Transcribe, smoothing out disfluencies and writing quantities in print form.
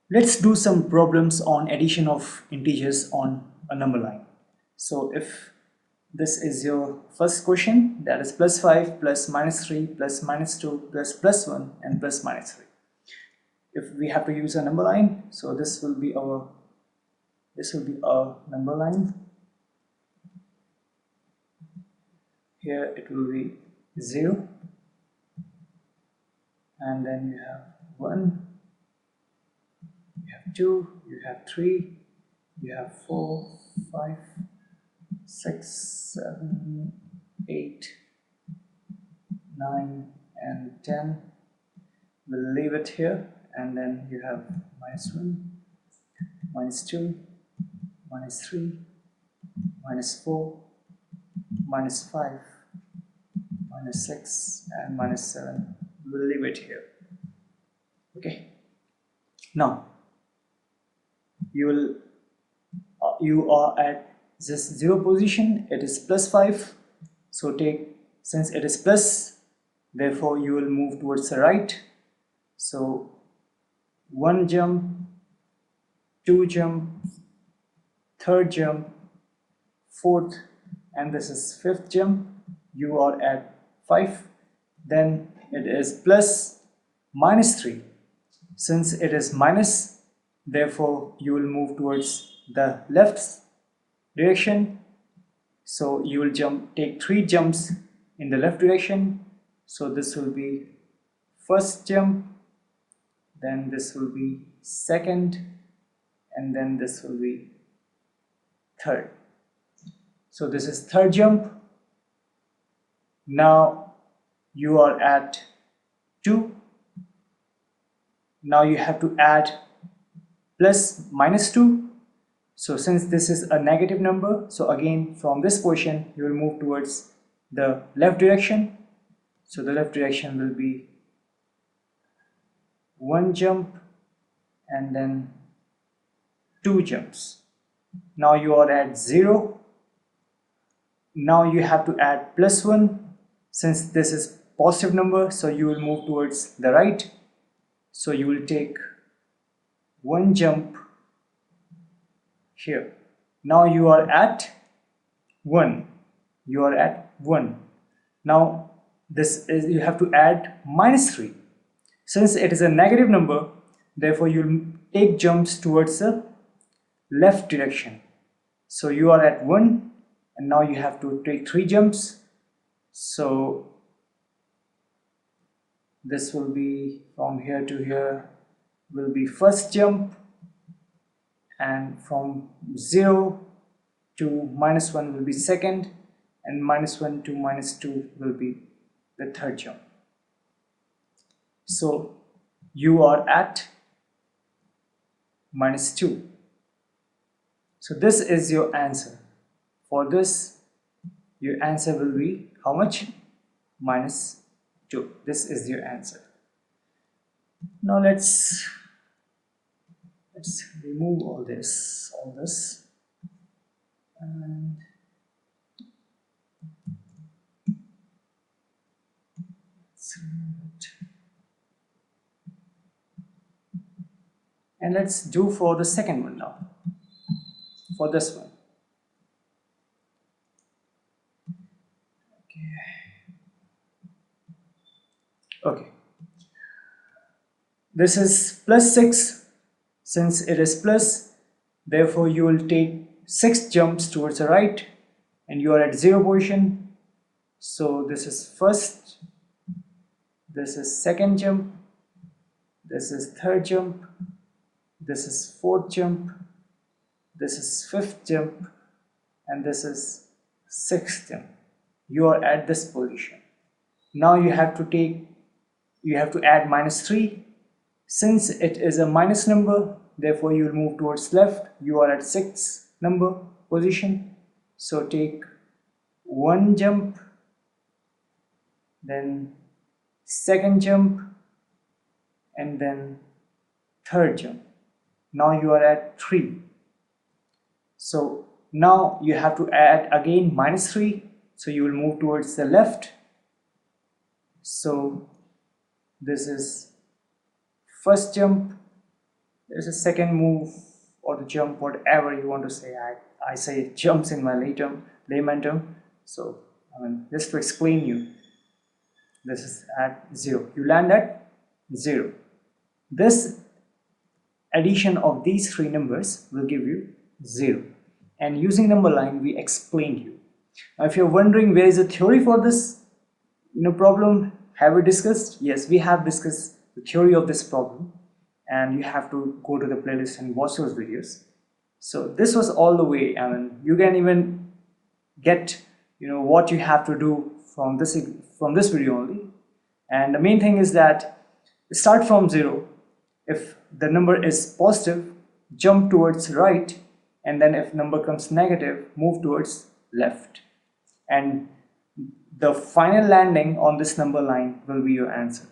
Let's do some problems on addition of integers on a number line. So if this is your first question, that is plus 5 plus minus 3 plus minus 2 plus 1 and plus minus 3. If we have to use a number line, so this will be our number line. Here it will be 0, and then you have 1, you have 2, you have 3, you have 4, 5, 6, 7, 8, 9 and 10. We'll leave it here, and then you have minus 1, minus 2, minus 3, minus 4, minus 5, minus 6 and minus 7. We'll leave it here. Okay. Now you are at this 0 position. It is plus 5. So since it is plus, therefore you will move towards the right. So 1 jump, 2 jump, 3rd jump, 4th, and this is 5th jump. You are at 5. Then it is plus minus 3. Since it is minus, therefore you will move towards the left direction. So you will take 3 jumps in the left direction. So this will be first jump, then this will be second, and then this will be third. So this is 3rd jump. Now you are at 2. Now you have to add plus minus 2. So since this is a negative number, so again from this position you will move towards the left direction. So the left direction will be 1 jump and then 2 jumps. Now you are at 0. Now you have to add plus 1. Since this is positive number, so you will move towards the right. So you will take 1 jump here. Now you are at 1. You are at 1. Now you have to add minus 3. Since it is a negative number, therefore you will take jumps towards the left direction. So you are at 1, and now you have to take 3 jumps. So this will be from here to here will be first jump, and from 0 to minus 1 will be second, and minus 1 to minus 2 will be the 3rd jump. So you are at minus 2. So this is your answer. For this, your answer will be how much? Minus 2. This is your answer. Now let's remove all this, and let's remove it. And let's do for the second one now. For this one. Okay. This is plus 6. Since it is plus, therefore you will take 6 jumps towards the right, and you are at 0 position. So this is first, this is second jump, this is 3rd jump, this is 4th jump, this is 5th jump, and this is 6th jump. You are at this position. Now you have to add minus 3. Since it is a minus number, therefore you will move towards left. You are at 6th number position. So take 1 jump, then second jump, and then 3rd jump. Now you are at 3. So now you have to add again minus 3. So you will move towards the left. So this is first jump, there's a second move or the jump, whatever you want to say. I say jumps in my layman term. So just to explain you, this is at 0. You land at 0. This addition of these three numbers will give you 0. And using number line, we explained you. Now, if you're wondering where is the theory for this problem, have we discussed? Yes, we have discussed the theory of this problem, and you have to go to the playlist and watch those videos. So this was all the way. You can even get what you have to do from this video only. And the main thing is that start from 0. If the number is positive, jump towards right, and then if number comes negative, move towards left, and the final landing on this number line will be your answer.